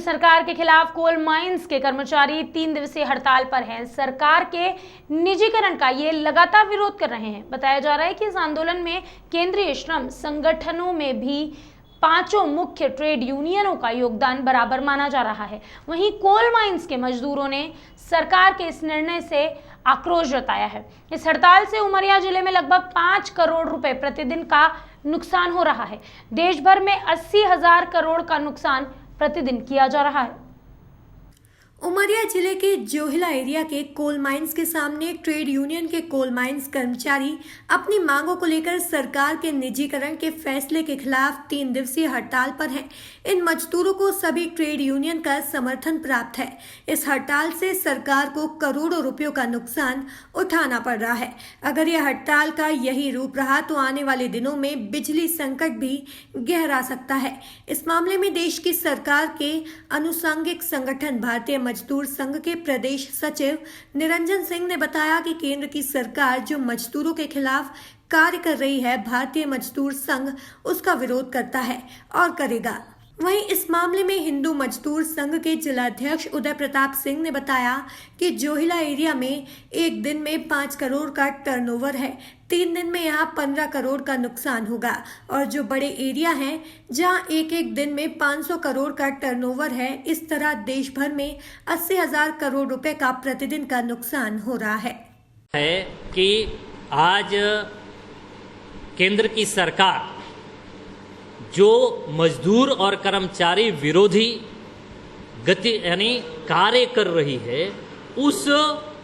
सरकार के खिलाफ कोल माइंस के कर्मचारी 3 दिवसीय हड़ताल पर हैं। सरकार के निजीकरण का ये लगातार विरोध कर रहे हैं। बताया जा रहा है कि इस आंदोलन में केंद्रीय श्रम संगठनों में भी 5 मुख्य ट्रेड यूनियनों का योगदान बराबर माना जा रहा है। वहीं कोल माइंस के मजदूरों ने सरकार के इस निर्णय से आक्रोश जताया है। इस हड़ताल से उमरिया जिले में लगभग 5 करोड़ रुपए प्रतिदिन का नुकसान हो रहा है। देश भर में 80,000 करोड़ का नुकसान प्रतिदिन किया जा रहा है। उमरिया जिले के जोहिला एरिया के कोल माइंस के सामने ट्रेड यूनियन के कोल माइंस कर्मचारी अपनी मांगों को लेकर सरकार के निजीकरण के फैसले के खिलाफ 3 दिवसीय हड़ताल पर हैं। इन मजदूरों को सभी ट्रेड यूनियन का समर्थन प्राप्त है। इस हड़ताल से सरकार को करोड़ों रुपयों का नुकसान उठाना पड़ रहा है। अगर यह हड़ताल का यही रूप रहा तो आने वाले दिनों में बिजली संकट भी गहरा सकता है। इस मामले में देश की सरकार के अनुषंगिक संगठन भारतीय मजदूर संघ के प्रदेश सचिव निरंजन सिंह ने बताया कि केंद्र की सरकार जो मजदूरों के खिलाफ कार्य कर रही है, भारतीय मजदूर संघ उसका विरोध करता है और करेगा। वहीं इस मामले में हिंदू मजदूर संघ के जिलाध्यक्ष उदय प्रताप सिंह ने बताया कि जोहिला एरिया में एक दिन में 5 करोड़ का टर्नओवर है। 3 दिन में यहाँ 15 करोड़ का नुकसान होगा और जो बड़े एरिया हैं जहाँ एक दिन में 500 करोड़ का टर्नओवर है, इस तरह देश भर में 80,000 करोड़ रुपए का प्रतिदिन का नुकसान हो रहा है कि आज केंद्र की सरकार जो मजदूर और कर्मचारी विरोधी गति यानी कार्य कर रही है, उस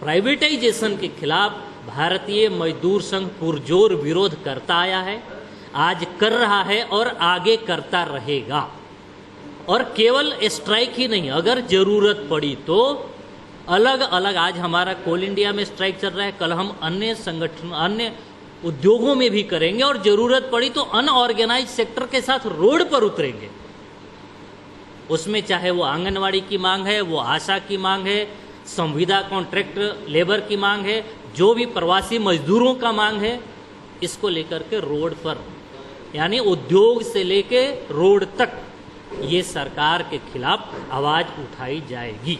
प्राइवेटाइजेशन के खिलाफ भारतीय मजदूर संघ पुरजोर विरोध करता आया है, आज कर रहा है और आगे करता रहेगा। और केवल स्ट्राइक ही नहीं, अगर जरूरत पड़ी तो अलग अलग, आज हमारा कोल इंडिया में स्ट्राइक चल रहा है, कल हम अन्य संगठन अन्य उद्योगों में भी करेंगे और जरूरत पड़ी तो अनऑर्गेनाइज सेक्टर के साथ रोड पर उतरेंगे। उसमें चाहे वो आंगनवाड़ी की मांग है, वो आशा की मांग है, संविदा कॉन्ट्रैक्ट लेबर की मांग है, जो भी प्रवासी मजदूरों का मांग है, इसको लेकर के रोड पर यानी उद्योग से लेके रोड तक ये सरकार के खिलाफ आवाज उठाई जाएगी।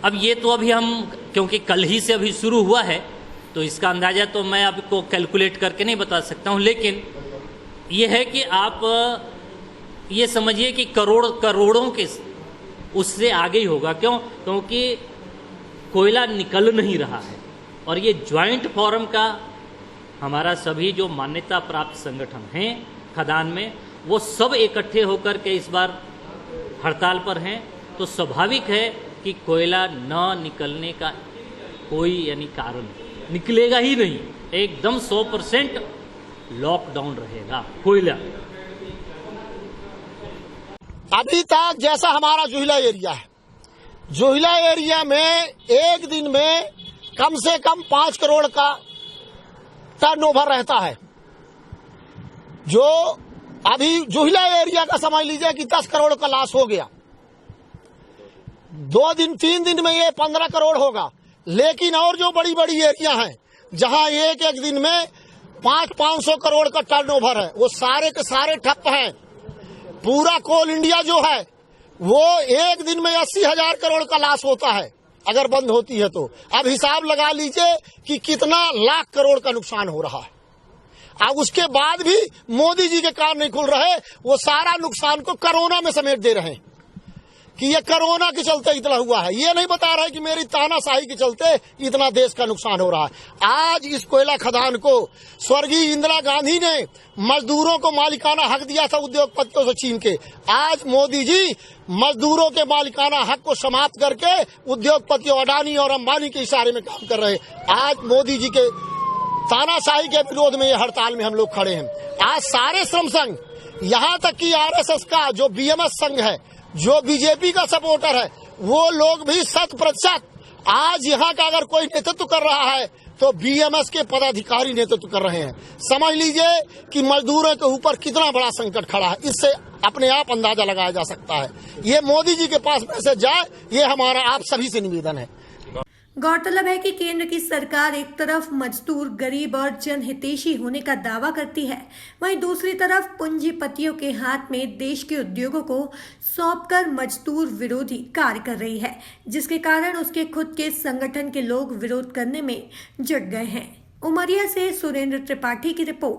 अब ये तो अभी हम क्योंकि कल ही से अभी शुरू हुआ है तो इसका अंदाजा तो मैं आपको कैलकुलेट करके नहीं बता सकता हूं, लेकिन ये है कि आप ये समझिए कि करोड़ों के उससे आगे ही होगा। क्यों? क्योंकि कोयला निकल नहीं रहा है और ये ज्वाइंट फोरम का हमारा सभी जो मान्यता प्राप्त संगठन हैं खदान में, वो सब इकट्ठे होकर के इस बार हड़ताल पर हैं। तो स्वाभाविक है कि कोयला न निकलने का कोई यानी कारण निकलेगा ही नहीं, एकदम 100% लॉकडाउन रहेगा कोयला। अभी तक जैसा हमारा जोहिला एरिया है, जोहिला एरिया में एक दिन में कम से कम 5 करोड़ का टर्नओवर रहता है। जो अभी जोहिला एरिया का समझ लीजिए कि 10 करोड़ का लॉस हो गया, 2 दिन 3 दिन में ये 15 करोड़ होगा। लेकिन और जो बड़ी बड़ी एरिया हैं जहां एक दिन में 500 करोड़ का टर्नओवर है, वो सारे के सारे ठप हैं। पूरा कोल इंडिया जो है वो एक दिन में 80,000 करोड़ का लॉस होता है अगर बंद होती है तो। अब हिसाब लगा लीजिए कि कितना लाख करोड़ का नुकसान हो रहा है। अब उसके बाद भी मोदी जी के कान नहीं खुल रहे, वो सारा नुकसान को कोरोना में समेट दे रहे हैं कि ये कोरोना के चलते इतना हुआ है। ये नहीं बता रहे कि मेरी तानाशाही के चलते इतना देश का नुकसान हो रहा है। आज इस कोयला खदान को स्वर्गीय इंदिरा गांधी ने मजदूरों को मालिकाना हक दिया था उद्योगपतियों से छीन के। आज मोदी जी मजदूरों के मालिकाना हक को समाप्त करके उद्योगपतियों अडानी और अंबानी के इशारे में काम कर रहे हैं। आज मोदी जी के तानाशाही के विरोध में ये हड़ताल में हम लोग खड़े हैं। आज सारे श्रम संघ, यहाँ तक कि आरएसएस का जो बीएमएस संघ है, जो बीजेपी का सपोर्टर है, वो लोग भी 100% आज यहाँ का अगर कोई नेतृत्व कर रहा है तो बीएमएस के पदाधिकारी नेतृत्व कर रहे हैं। समझ लीजिए कि मजदूरों के ऊपर कितना बड़ा संकट खड़ा है, इससे अपने आप अंदाजा लगाया जा सकता है। ये मोदी जी के पास मैसेज जाए, ये हमारा आप सभी से निवेदन है। गौरतलब है कि केंद्र की सरकार एक तरफ मजदूर, गरीब और जनहितैषी होने का दावा करती है, वहीं दूसरी तरफ पूंजीपतियों के हाथ में देश के उद्योगों को सौंपकर मजदूर विरोधी कार्य कर रही है, जिसके कारण उसके खुद के संगठन के लोग विरोध करने में जुट गए हैं। उमरिया से सुरेंद्र त्रिपाठी की रिपोर्ट।